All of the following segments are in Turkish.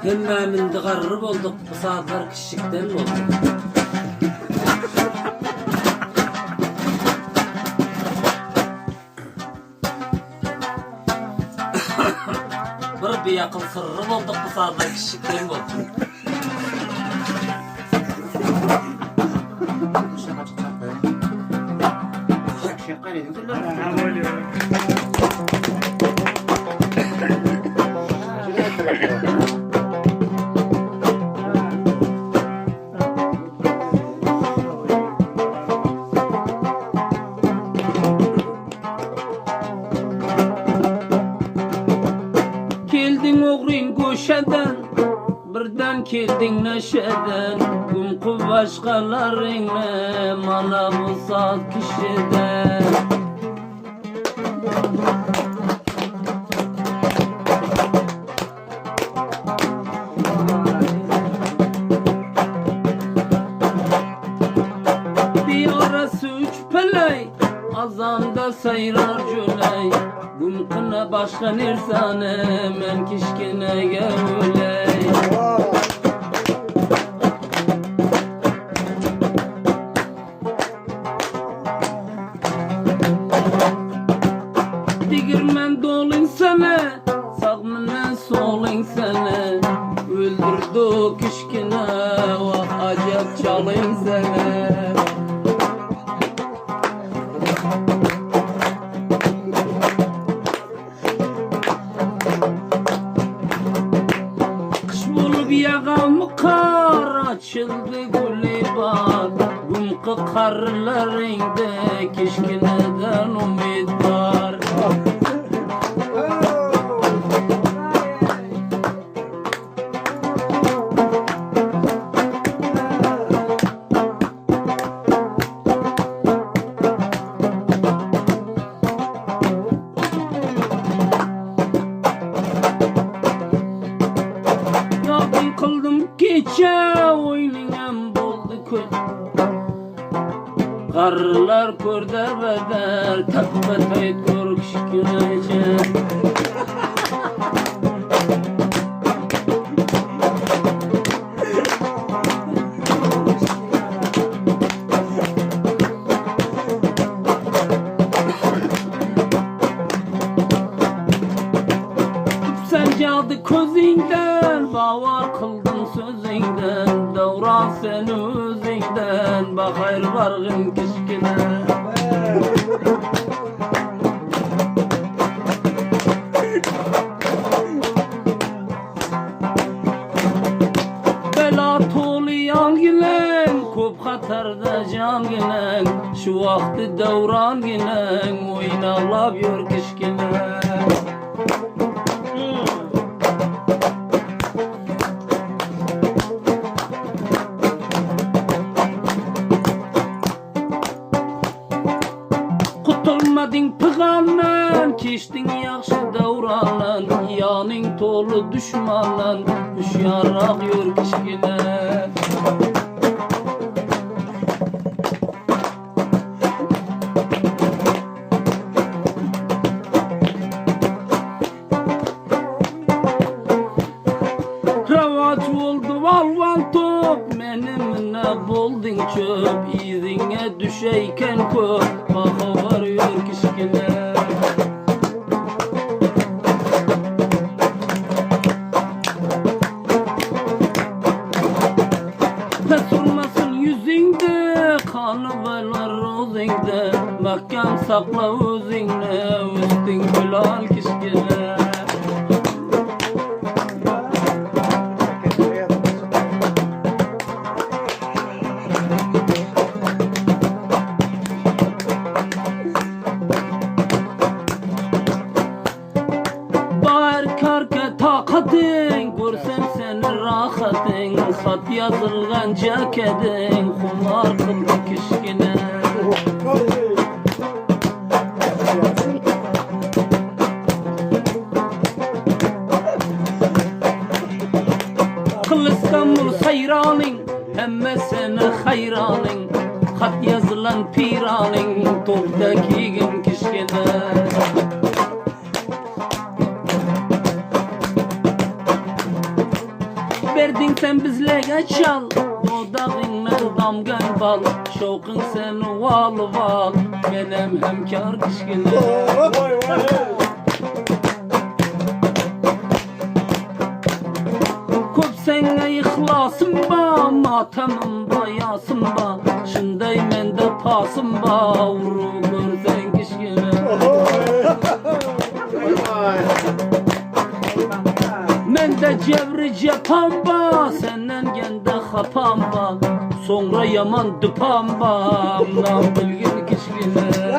Hemmeminde garrı olduk, bu saatler kişikten olduk. Bir yakın sırrım olduk, bu saatler kişikten olduk. Keldin oğrin köşeden, birden keldin neşeden, Gümkü başkalarına, mana bu saat kişiden. Bir arası üç peley, azanda sayrar cüley, Gümküne başka nirsane, men kişkine gevley. Digirmen dolun sene, sağminen solun sene, öldürdü kişkine, vah acep çalın sene. Yağamı kar açıldı gülü var, Gümkü karlarında kişkineden umid var. Kıldım gece oynayam buldu köy, Karılar körder beder, takbet kör kişkinece. Sen geldi közünden, bavar kıldım sözünden, Davran seni özünden, bakayır vargın kişkine. Bela toluyan gilen, köp hatarda can gilen, Şu vakti davran gilen, oynalap yor kişkine. Kutulmadın pığanlan, keçtin yaxşı davranlan, Yanın tolu düşmanlan, hüşyarak yor kişkine. Ravaç oldu valval top, menimine boldun çöp, İzine düşeyken köp, baka varıyor kişkine. Pes olmasın yüzünde, kanı veler rozinde, Mahkem sakla özünle, üstün gülal kişkine. Takatın, görsem seni rahatın, Sat yazılgan cekedin, kumar kıldı kişkine. Kıl İstanbul sayranın, hemme seni hayranın, Hat yazılan piranın, Toptaki gün kişkine. Derdin sen bizlege çal, dodağınla damgan bal. Şoqın sen val val, benim hemkar kişkine. Köp sene ihlasım ba, matamım bayasım ba. Şunday mende pasım ba, vuru görsen kişkine. Mende cevri cepam ba, senden gende hapam ba. Sonra yaman düpam ba, nam bilgin kişkine.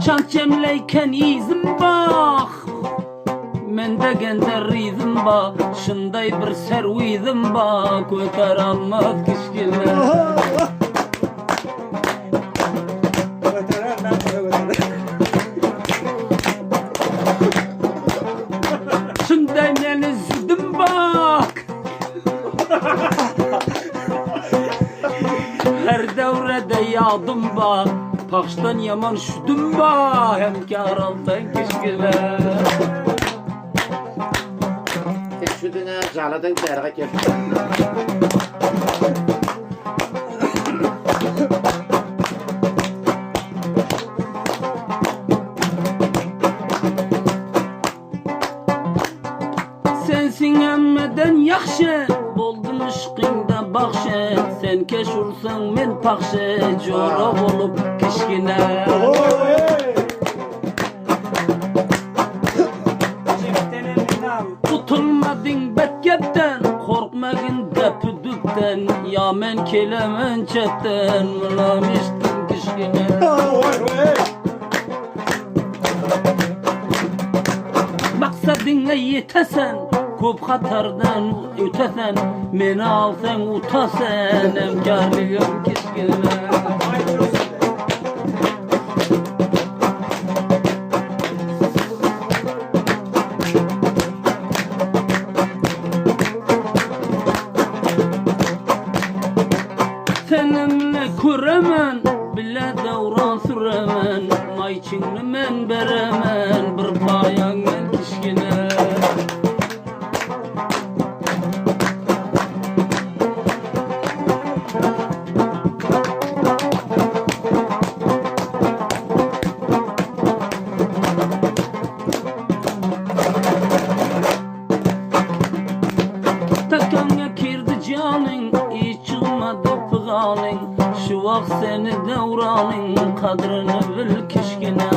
Çant cemleyken izim bak, mende gender rizim ba. Şunday bir servizim ba, köter almaz kişkine. Şunday meni züdüm bak, her devrede yadım ba. Paxtan yaman şudum ba, hemkar altan kişkine. Sen şuduna jaladan derga kep. Sensin emmeden yaxşı, boldum ışqingda baxşı. Sen keş ursan men paxşı, jorog olup kişkine. Tutulmadın betketten, korkmagın depüdükten. Ya men kelemen çetten, mınamıştın kişkine. Maksadına yetesen, köp hatardan ötesen. Meni alsan utasen, emkarlığım kişkine. Seninle kuremen, bile devran süremen. Mayçını men beremen, bir payanın kişkine. Takanga kirdi canın, hiç çıkmadı fıgalın. Şu vakt seni devranın, kadrını bil kişkine.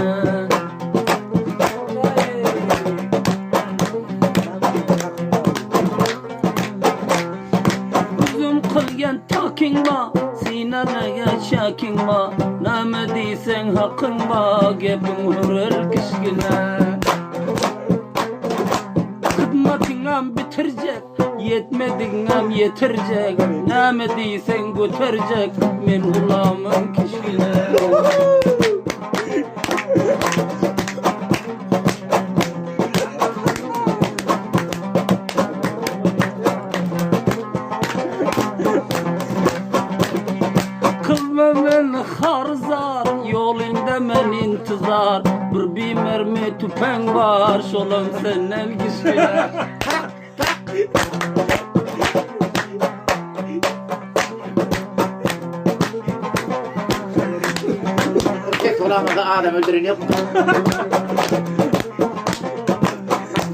Üzüm kılgen takin ba, sinelege çakin ba. Neme deysen hakkın ba, gepin hürel kişkine. Hizmetinam bitirecek, yetmediğim yetirecek. Neme deysen götürecek, men gulamın kişkine. Kılma men harzar, yolunda men intizar. Bir mermi tüpen var, şolam senden kişkine. Erkek olamada adam öldürün yok.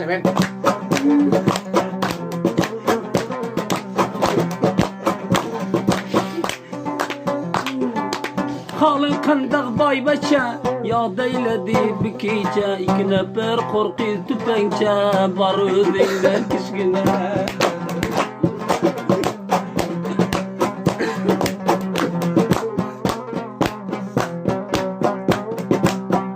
Evet. Halın kandak bay baça, ya deyledi bir gece. İki nefer korkuz tüpençe, var özünden kişkine.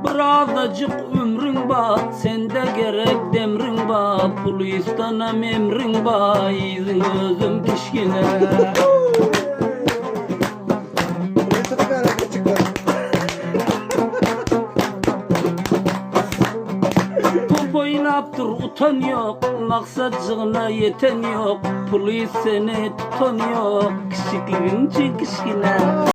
Birazcık ömrün ba, sende gerek demrin ba. Pulu istanam emrin ba, izin özüm kişkine. Top oynaptır tutan yok, maksatcığına yeten yok, polis seni tutan yok, kişikliğin için kişkine.